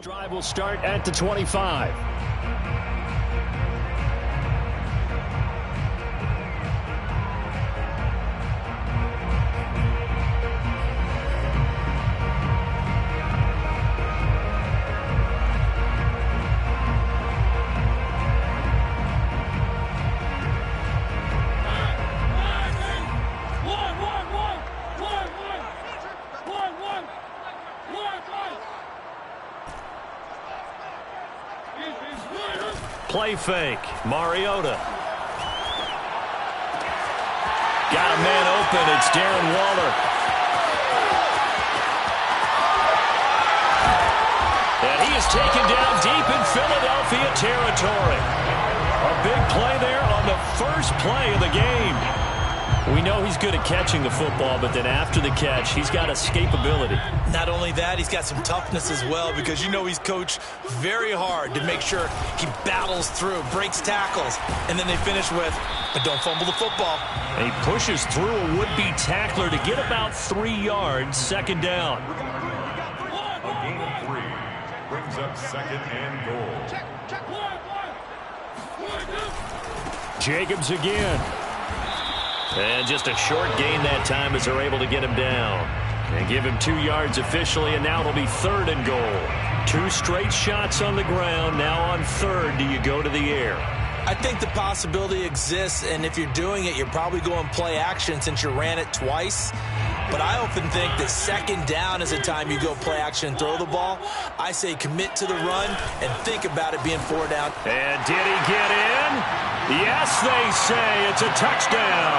Drive will start at the 25. Play fake. Mariota. Got a man open. It's Darren Waller. And he is taken down deep in Philadelphia territory. A big play there on the first play of the game. We know he's good at catching the football, but then after the catch, he's got escapability. Not only that, he's got some toughness as well, because you know he's coached very hard to make sure he battles through, breaks tackles, and then they finish with, but don't fumble the football. And he pushes through a would-be tackler to get about 3 yards, second down. A gain of 3 brings up second and goal. Jacobs again. And just a short gain that time as they're able to get him down. And give him 2 yards officially, and now it'll be third and goal. 2 straight shots on the ground. Now on third, do you go to the air? I think the possibility exists, and if you're doing it, you're probably going play action since you ran it twice. But I often think that second down is the time you go play action and throw the ball. I say commit to the run and think about it being 4 down. And did he get in? Yes, they say it's a touchdown.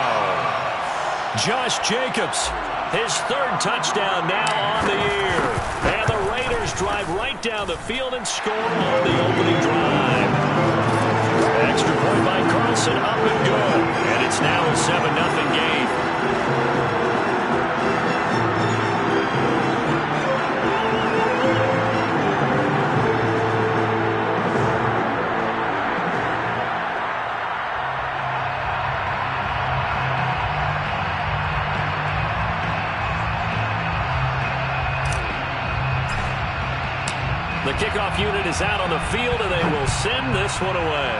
Josh Jacobs, his 3rd touchdown now on the year. And the Raiders drive right down the field and score on the opening drive. Extra point by Carlson, up and good. And it's now a 7-0 game. The kickoff unit is out on the field, and they will send this one away.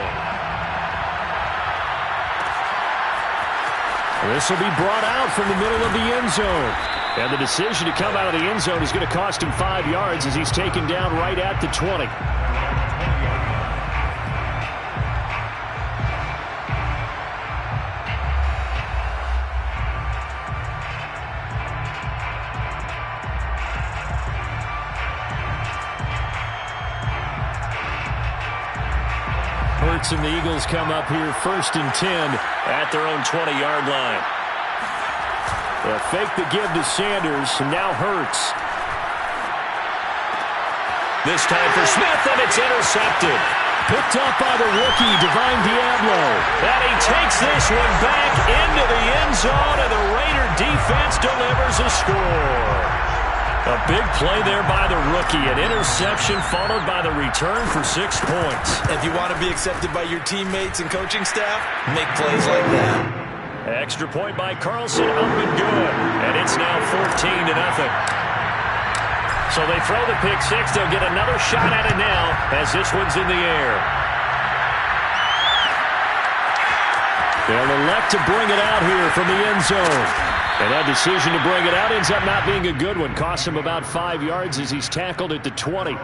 This will be brought out from the middle of the end zone. And the decision to come out of the end zone is going to cost him 5 yards as he's taken down right at the 20. And the Eagles come up here 1st and 10 at their own 20-yard line. A fake the give to Sanders, and now Hurts. This time for Smith, and it's intercepted. Picked up by the rookie, Divine Diablo. And he takes this one back into the end zone, and the Raider defense delivers a score. A big play there by the rookie. An interception followed by the return for 6 points. If you want to be accepted by your teammates and coaching staff, make plays like that. Extra point by Carlson, up and good. And it's now 14-0. So they throw the pick 6. They'll get another shot at it now as this one's in the air. They'll elect to bring it out here from the end zone. And that decision to bring it out ends up not being a good one. Costs him about 5 yards as he's tackled at the 20.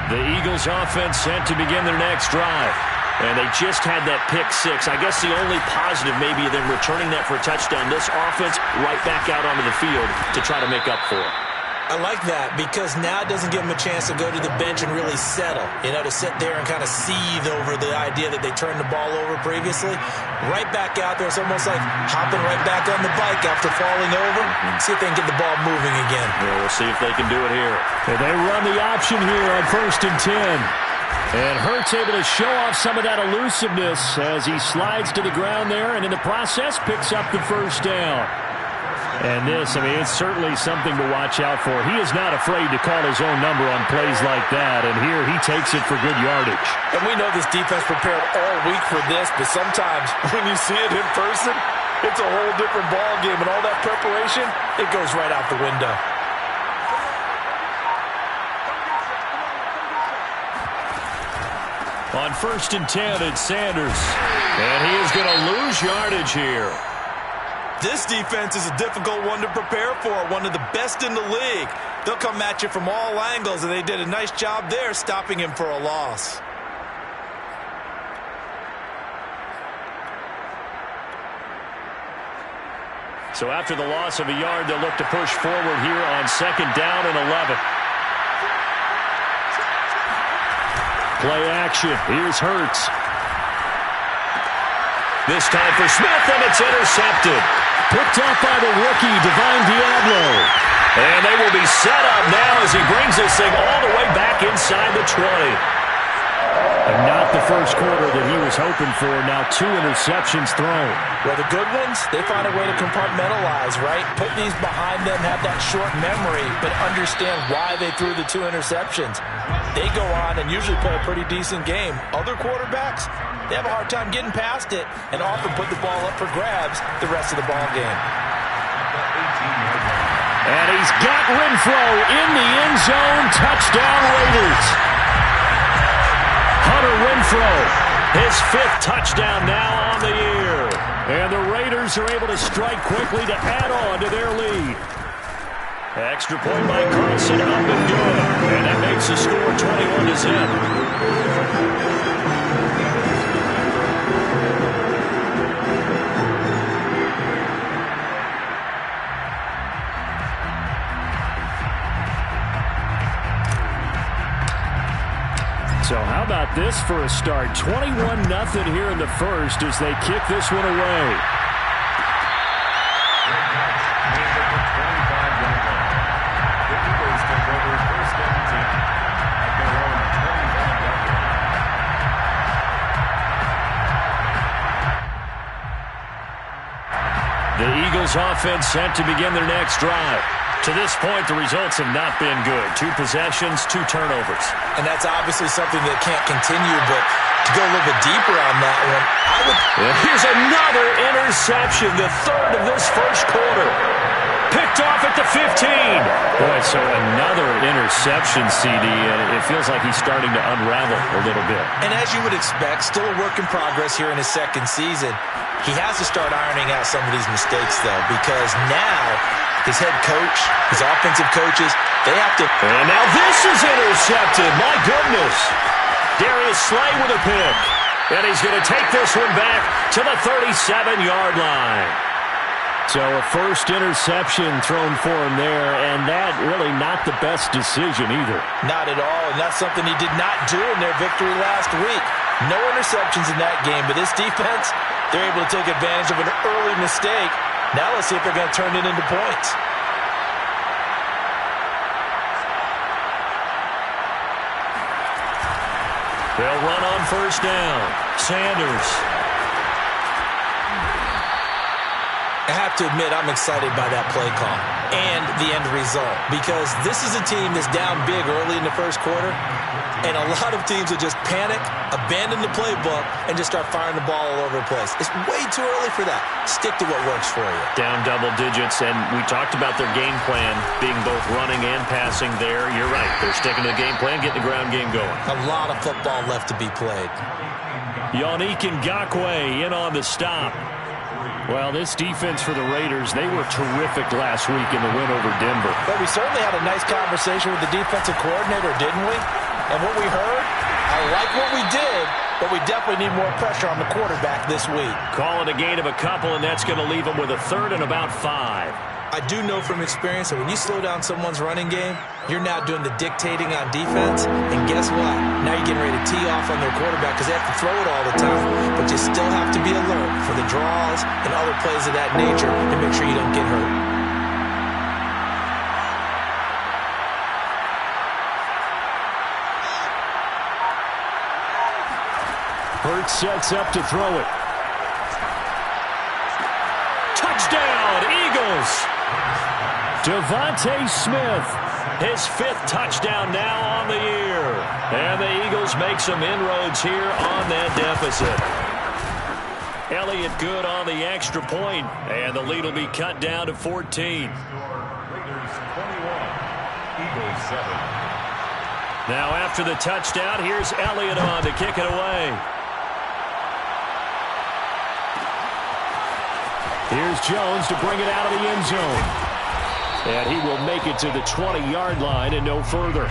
The Eagles offense set to begin their next drive. And they just had that pick 6. I guess the only positive maybe of them returning that for a touchdown. This offense right back out onto the field to try to make up for it. I like that because now it doesn't give them a chance to go to the bench and really settle, to sit there and kind of seethe over the idea that they turned the ball over previously. Right back out there, it's almost like hopping right back on the bike after falling over. See if they can get the ball moving again. Yeah, we'll see if they can do it here. And they run the option here on 1st and 10. And Hurts able to show off some of that elusiveness as he slides to the ground there and in the process picks up the 1st down. And this, it's certainly something to watch out for. He is not afraid to call his own number on plays like that, and here he takes it for good yardage. And we know this defense prepared all week for this, but sometimes when you see it in person, it's a whole different ball game, and all that preparation, it goes right out the window. On 1st and 10, it's Sanders. And he is going to lose yardage here. This defense is a difficult one to prepare for, one of the best in the league. They'll come at you from all angles, and they did a nice job there stopping him for a loss. So after the loss of a yard, they'll look to push forward here on 2nd down and 11. Play action. Here's Hurts. This time for Smith, and it's intercepted. Picked up by the rookie, Divine Diablo. And they will be set up now as he brings this thing all the way back inside the 20. And not the first quarter that he was hoping for. Now 2 interceptions thrown. Well, the good ones, they find a way to compartmentalize, right? Put these behind them, have that short memory, but understand why they threw the 2 interceptions. They go on and usually play a pretty decent game. Other quarterbacks, they have a hard time getting past it and often put the ball up for grabs the rest of the ball game. And he's got Renfro in the end zone. Touchdown, Raiders. Hunter Renfro, his 5th touchdown now on the year. And the Raiders are able to strike quickly to add on to their lead. Extra point by Carlson, up and good. And that makes the score 21-0. So how about this for a start? 21-0 here in the first as they kick this one away. The Eagles offense set to begin their next drive. To this point, the results have not been good. 2 possessions, 2 turnovers. And that's obviously something that can't continue, but to go a little bit deeper on that one, And here's another interception, the 3rd of this first quarter. Picked off at the 15. Boy, so another interception, CD, and it feels like he's starting to unravel a little bit. And as you would expect, still a work in progress here in his 2nd season. He has to start ironing out some of these mistakes, though, because now his head coach, his offensive coaches, they have to... And now this is intercepted. My goodness. Darius Slay with a pick. And he's going to take this one back to the 37-yard line. So a first interception thrown for him there, and that really not the best decision either. Not at all, and that's something he did not do in their victory last week. No interceptions in that game, but this defense, they're able to take advantage of an early mistake. Now let's see if they're going to turn it into points. They'll run on 1st down. Sanders. I have to admit, I'm excited by that play call and the end result, because this is a team that's down big early in the first quarter, and a lot of teams will just panic, abandon the playbook, and just start firing the ball all over the place. It's way too early for that. Stick to what works for you. Down double digits, and we talked about their game plan being both running and passing there. You're right. They're sticking to the game plan, getting the ground game going. A lot of football left to be played. Yannick Ngakoue in on the stop. Well, this defense for the Raiders, they were terrific last week in the win over Denver. But we certainly had a nice conversation with the defensive coordinator, didn't we? And what we heard, I like what we did, but we definitely need more pressure on the quarterback this week. Call it a gain of a couple, and that's going to leave them with a 3rd and about 5. I do know from experience that when you slow down someone's running game, you're now doing the dictating on defense. And guess what? Now you're getting ready to tee off on their quarterback because they have to throw it all the time. But you still have to be alert for the draws and other plays of that nature to make sure you don't get hurt. Hurts sets up to throw it. Touchdown, Eagles! Devontae Smith, his 5th touchdown now on the year. And the Eagles make some inroads here on that deficit. Elliott good on the extra point, and the lead will be cut down to 14. Raiders 21, Eagles 7. Now after the touchdown, here's Elliott on to kick it away. Here's Jones to bring it out of the end zone. And he will make it to the 20-yard line and no further.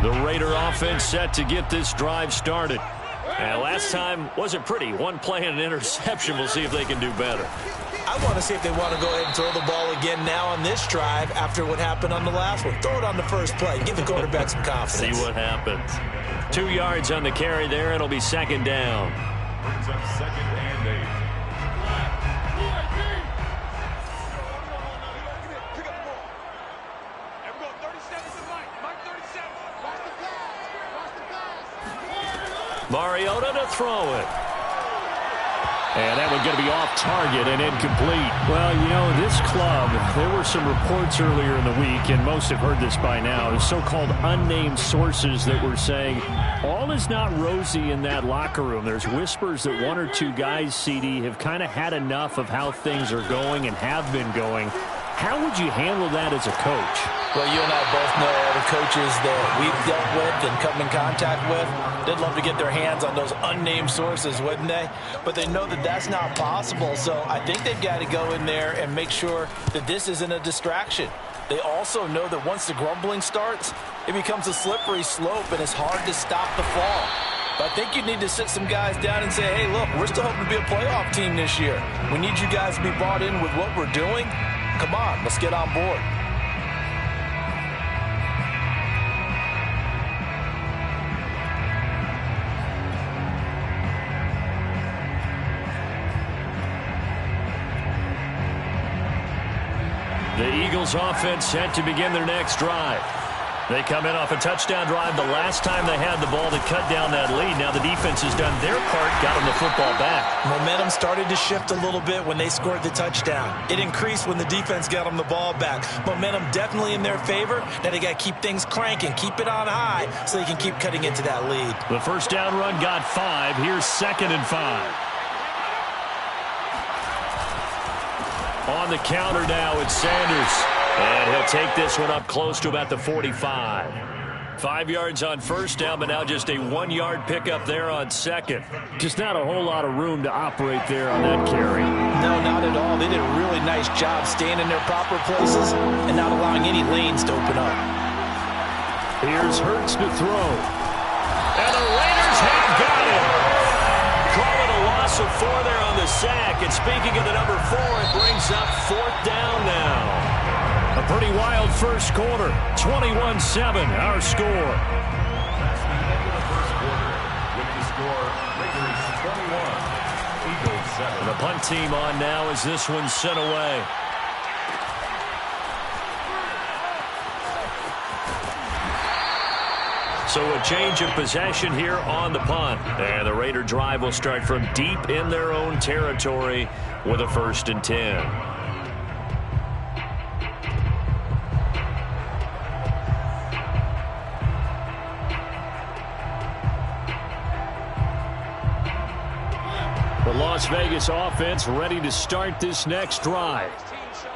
The Raider offense set to get this drive started. And last time wasn't pretty. One play and an interception. We'll see if they can do better. I want to see if they want to go ahead and throw the ball again now on this drive after what happened on the last one. Throw it on the first play. Give the quarterback some confidence. See what happens. 2 yards on the carry there. It'll be second down. Brings up second and 8. Mariota to throw it. And that one going to be off target and incomplete. Well, you know, this club, there were some reports earlier in the week, and most have heard this by now, the so-called unnamed sources that were saying all is not rosy in that locker room. There's whispers that one or two guys, CD, have kind of had enough of how things are going and have been going. How would you handle that as a coach? Well, you and I both know all the coaches that we've dealt with and come in contact with. They'd love to get their hands on those unnamed sources, wouldn't they? But they know that that's not possible, so I think they've got to go in there and make sure that this isn't a distraction. They also know that once the grumbling starts, it becomes a slippery slope, and it's hard to stop the fall. But I think you need to sit some guys down and say, hey, look, we're still hoping to be a playoff team this year. We need you guys to be bought in with what we're doing. Come on, let's get on board. The Eagles offense set to begin their next drive. They come in off a touchdown drive the last time they had the ball to cut down that lead. Now the defense has done their part, got them the football back. Momentum started to shift a little bit when they scored the touchdown. It increased when the defense got them the ball back. Momentum definitely in their favor. Now they got to keep things cranking, keep it on high so they can keep cutting into that lead. The first down run got 5. Here's 2nd and 5. On the counter now, it's Sanders. And he'll take this one up close to about the 45. 5 yards on first down, but now just a 1-yard pickup there on second. Just not a whole lot of room to operate there on that carry. No, not at all. They did a really nice job staying in their proper places and not allowing any lanes to open up. Here's Hurts to throw. And the Raiders have got him. Call it a loss of 4 there on the sack. And speaking of the number 4, it brings up 4th down now. A pretty wild first quarter. 21-7, our score. That's the end of the first quarter. With the score, Raiders 21, Eagles 7. The punt team on now as this one's sent away. So a change of possession here on the punt. And the Raider drive will start from deep in their own territory with a 1st and 10. The Las Vegas offense ready to start this next drive.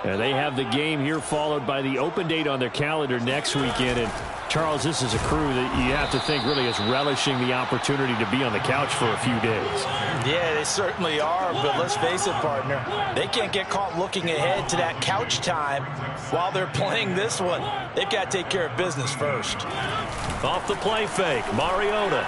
And they have the game here followed by the open date on their calendar next weekend. And Charles, this is a crew that you have to think really is relishing the opportunity to be on the couch for a few days. Yeah, they certainly are, but let's face it, partner. They can't get caught looking ahead to that couch time while they're playing this one. They've got to take care of business first. Off the play fake, Mariota.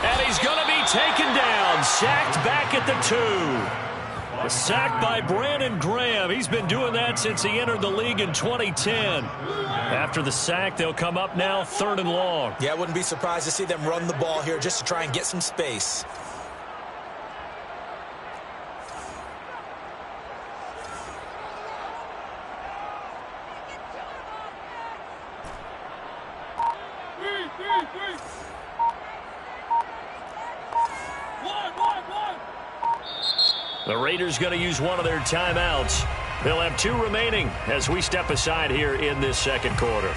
And he's going to be taken down, sacked back at the 2. A sack by Brandon Graham. He's been doing that since he entered the league in 2010. After the sack, they'll come up now 3rd and long. Yeah, I wouldn't be surprised to see them run the ball here just to try and get some space. The Raiders going to use one of their timeouts. They'll have 2 remaining as we step aside here in this second quarter.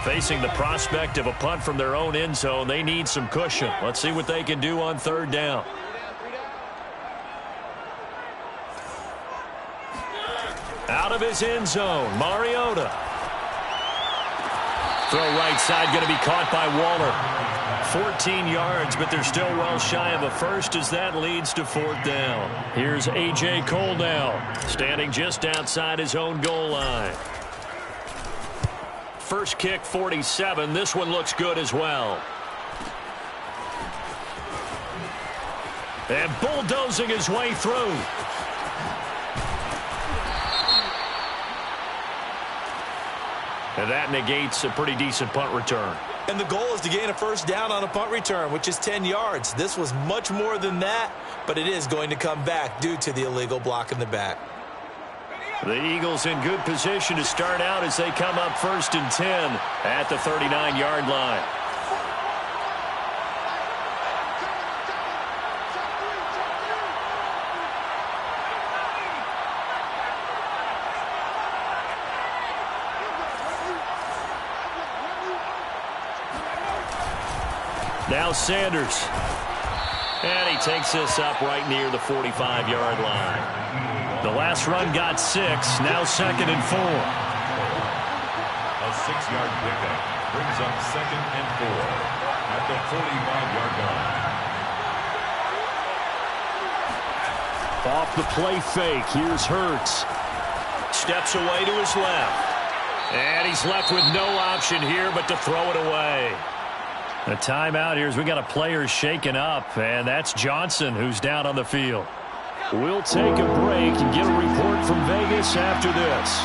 Facing the prospect of a punt from their own end zone, they need some cushion. Let's see what they can do on 3rd down. out of his end zone. Mariota. Throw right side going to be caught by Waller. 14 yards, but they're still well shy of a first as that leads to 4th down. Here's A.J. Cole now, standing just outside his own goal line. First kick, 47. This one looks good as well. And bulldozing his way through. And that negates a pretty decent punt return. And the goal is to gain a first down on a punt return, which is 10 yards. This was much more than that, but it is going to come back due to the illegal block in the back. The Eagles in good position to start out as they come up 1st and 10 at the 39-yard line. Now Sanders. And he takes this up right near the 45-yard line. The last run got 6. Now 2nd and 4. A 6-yard pickup brings up 2nd and 4 at the 45-yard line. Off the play fake. Here's Hurts. Steps away to his left. And he's left with no option here but to throw it away. A timeout here as we got a player shaken up, and that's Johnson who's down on the field. We'll take a break and get a report from Vegas after this.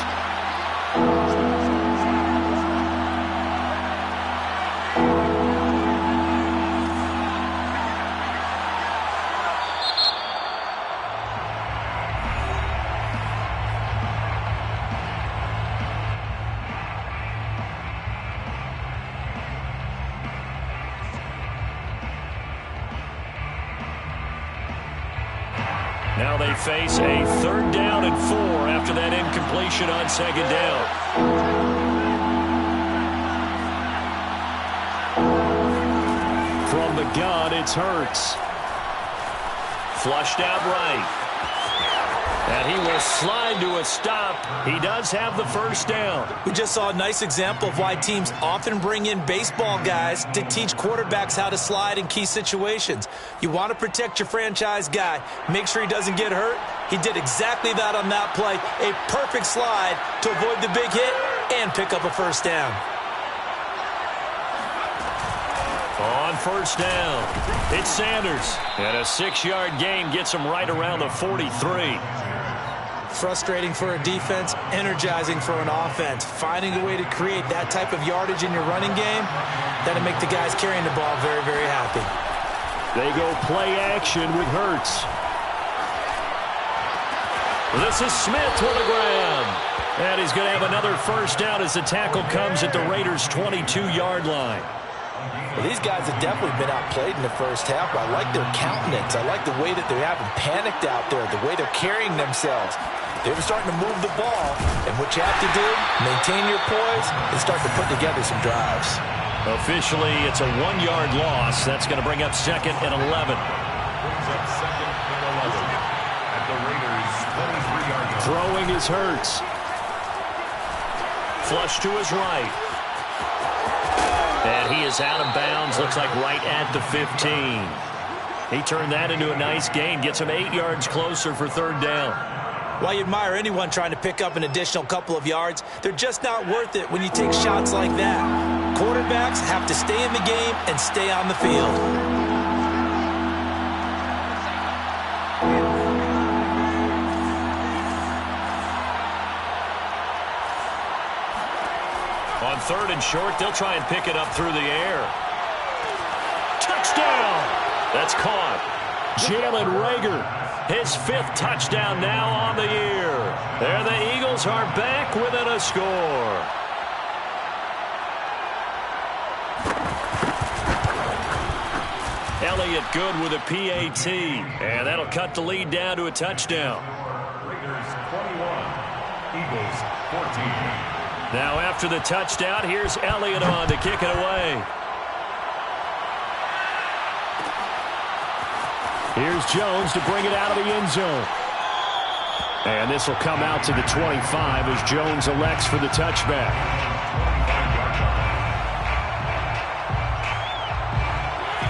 Now they face a 3rd down and 4 after that incompletion on 2nd down. From the gun, it's Hurts. Flushed out right. And he will slide to a stop. He does have the first down. We just saw a nice example of why teams often bring in baseball guys to teach quarterbacks how to slide in key situations. You want to protect your franchise guy. Make sure he doesn't get hurt. He did exactly that on that play. A perfect slide to avoid the big hit and pick up a first down. On first down, it's Sanders. And a 6-yard gain gets him right around the 43. Frustrating for a defense, energizing for an offense. Finding a way to create that type of yardage in your running game, that'll make the guys carrying the ball very, very happy. They go play action with Hurts. This is Smith for the grab. And he's going to have another first down as the tackle comes at the Raiders' 22-yard line. Well, these guys have definitely been outplayed in the first half, but I like their countenance. I like the way that they haven't panicked out there, the way they're carrying themselves. They're starting to move the ball, and what you have to do, maintain your poise and start to put together some drives. Officially, it's a 1-yard loss. That's going to bring up 2nd and 11. Brings up 2nd and 11 at the Raiders' 23-yard line. Throwing is Hurts. Flush to his right. And he is out of bounds, looks like right at the 15. He turned that into a nice gain, gets him 8 yards closer for 3rd down. While you admire anyone trying to pick up an additional couple of yards, they're just not worth it when you take shots like that. Quarterbacks have to stay in the game and stay on the field. On 3rd and short, they'll try and pick it up through the air. Touchdown! That's caught. Jalen Reagor, his 5th touchdown now on the year. There the Eagles are back within a score. Elliott good with a PAT, and that'll cut the lead down to a touchdown. Raiders 21, Eagles 14. Now after the touchdown, here's Elliott on to kick it away. Here's Jones to bring it out of the end zone. And this will come out to the 25 as Jones elects for the touchback.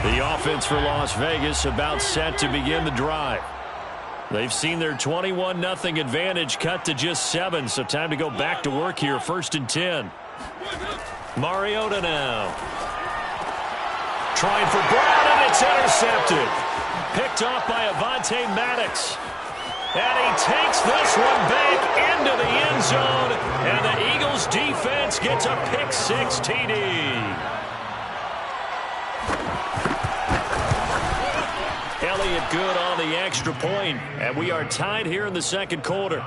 The offense for Las Vegas about set to begin the drive. They've seen their 21-0 advantage cut to just 7, so time to go back to work here. 1st and 10. Mariota now. Trying for Brown, and it's intercepted. Picked off by Avonte Maddox. And he takes this one back into the end zone, and the Eagles defense gets a pick-6 TD. Elliott good on the extra point, and we are tied here in the second quarter.